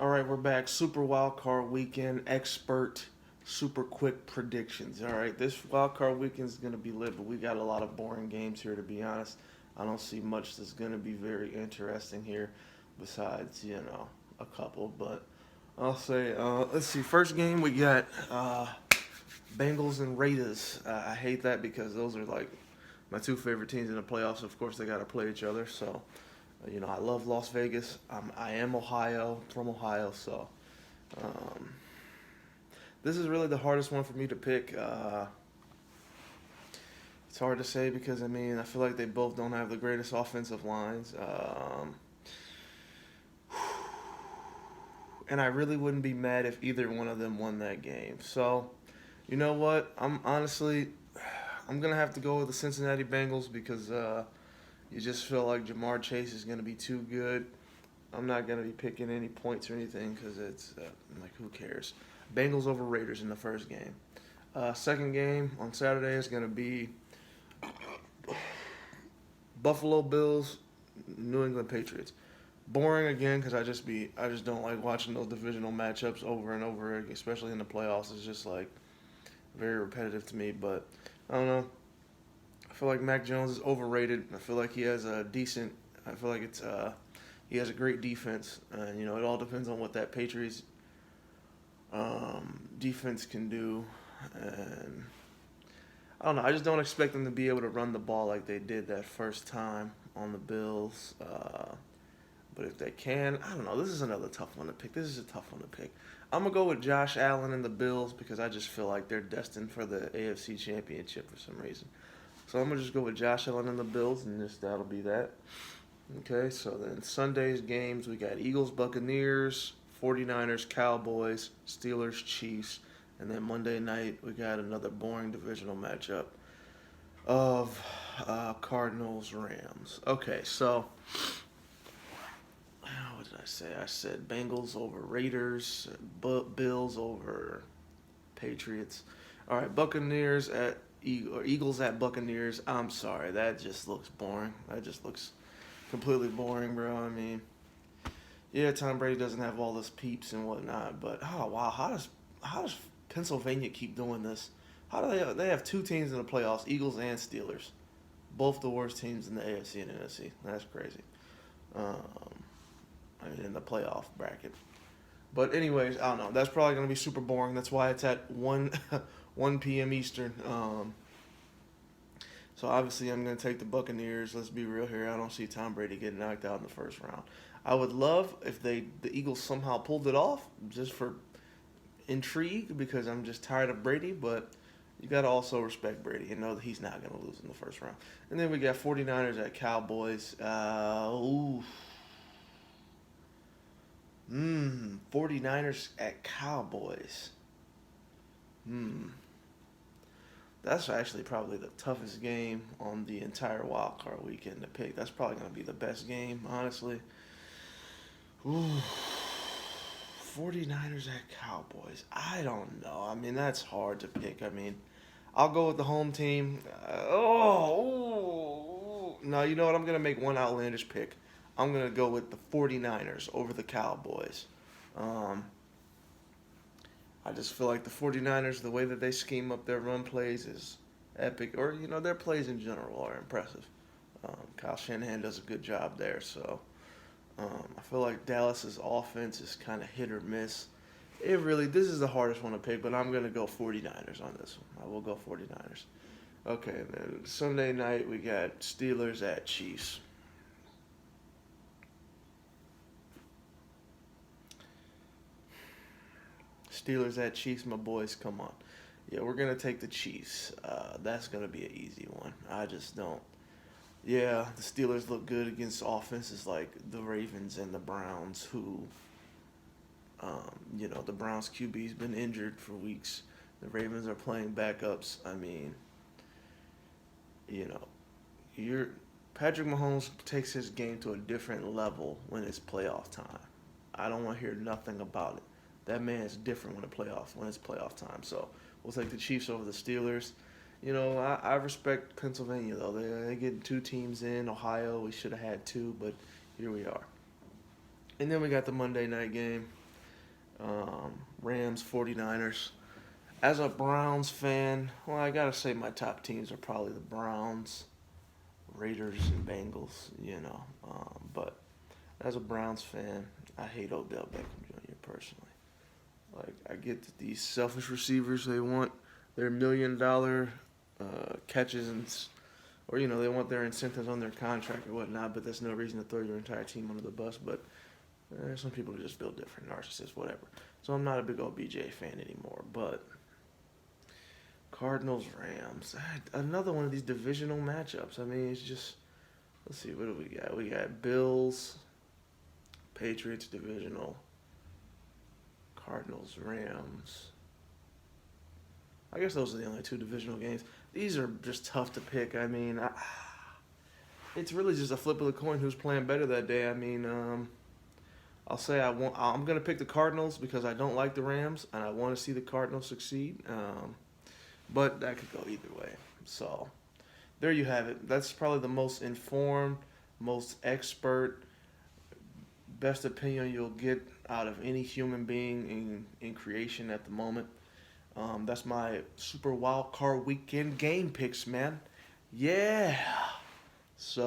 All right, we're back. Super Wild Card Weekend expert, super quick predictions. All right, this Wild Card Weekend is going to be lit, but we got a lot of boring games here, to be honest. I don't see much that's going to be very interesting here besides, a couple. But I'll say, let's see, first game we got Bengals and Raiders. I hate that because those are like my two favorite teams in the playoffs. Of course, they got to play each other, so. I love Las Vegas. I am from Ohio, so um, this is really the hardest one for me to pick. It's hard to say because I feel like they both don't have the greatest offensive lines, and I really wouldn't be mad if either one of them won that game. So, you know what? I'm gonna have to go with the Cincinnati Bengals because. You just feel like Jamar Chase is going to be too good. I'm not going to be picking any points or anything because it's like, who cares? Bengals over Raiders in the first game. Second game on Saturday is going to be Buffalo Bills, New England Patriots. Boring again because I just don't like watching those divisional matchups over and over again, especially in the playoffs. It's just like very repetitive to me. But I don't know. I feel like Mac Jones is overrated. I feel like he has a decent. I feel like he has a great defense, and it all depends on what that Patriots defense can do. And I don't know. I just don't expect them to be able to run the ball like they did that first time on the Bills. But if they can, I don't know. This is another tough one to pick. This is a tough one to pick. I'm gonna go with Josh Allen and the Bills because I just feel like they're destined for the AFC Championship for some reason. So I'm going to just go with Josh Allen and the Bills, and that'll be that. Okay, so then Sunday's games, we got Eagles, Buccaneers, 49ers, Cowboys, Steelers, Chiefs, and then Monday night we got another boring divisional matchup of Cardinals, Rams. Okay, so what did I say? I said Bengals over Raiders, Bills over Patriots. All right, Buccaneers at Eagles at Buccaneers. I'm sorry, that just looks boring. That just looks completely boring, bro. Yeah, Tom Brady doesn't have all this peeps and whatnot, but oh wow, how does Pennsylvania keep doing this? How do they have two teams in the playoffs, Eagles and Steelers, both the worst teams in the AFC and NFC? That's crazy. Um, in the playoff bracket. But anyways, I don't know. That's probably gonna be super boring. That's why it's at 1 p.m. Eastern. So obviously I'm going to take the Buccaneers. Let's be real here. I don't see Tom Brady getting knocked out in the first round. I would love if the Eagles somehow pulled it off just for intrigue because I'm just tired of Brady, but you got to also respect Brady and know that he's not going to lose in the first round. And then we got 49ers at Cowboys. 49ers at Cowboys. That's actually probably the toughest game on the entire wild card weekend to pick. That's probably going to be the best game, honestly. Ooh. 49ers at Cowboys. I don't know. That's hard to pick. I'll go with the home team. No, you know what? I'm going to make one outlandish pick. I'm going to go with the 49ers over the Cowboys. I just feel like the 49ers, the way that they scheme up their run plays is epic. Or, their plays in general are impressive. Kyle Shanahan does a good job there. So I feel like Dallas's offense is kind of hit or miss. This is the hardest one to pick, but I'm going to go 49ers on this one. I will go 49ers. Okay, and then Sunday night we got Steelers at Chiefs. Steelers at Chiefs, my boys, come on. Yeah, we're going to take the Chiefs. That's going to be an easy one. I just don't. Yeah, the Steelers look good against offenses like the Ravens and the Browns, who, the Browns QB's been injured for weeks. The Ravens are playing backups. You know, Patrick Mahomes takes his game to a different level when it's playoff time. I don't want to hear nothing about it. That man is different when it's playoff time. So we'll take the Chiefs over the Steelers. I respect Pennsylvania though. They get two teams in. Ohio, we should have had two, but here we are. And then we got the Monday night game. Rams, 49ers. As a Browns fan, well, I gotta say my top teams are probably the Browns, Raiders, and Bengals. But as a Browns fan, I hate Odell Beckham Jr. personally. Like, I get that these selfish receivers, they want their $1 million catches or they want their incentives on their contract or whatnot. But that's no reason to throw your entire team under the bus. But some people are just built different, narcissists, whatever. So I'm not a big old BJ fan anymore. But Cardinals Rams, another one of these divisional matchups. I mean, it's just, let's see, what do we got? We got Bills, Patriots divisional, Cardinals Rams. I guess those are the only two divisional games. These are just tough to pick. I mean, it's really just a flip of the coin who's playing better that day. I mean, I'll say I'm gonna pick the Cardinals because I don't like the Rams and I want to see the Cardinals succeed. But that could go either way. So there you have it. That's probably the most informed, most expert, best opinion you'll get out of any human being in creation at the moment. That's my Super Wild Card Weekend game picks, man. Yeah. So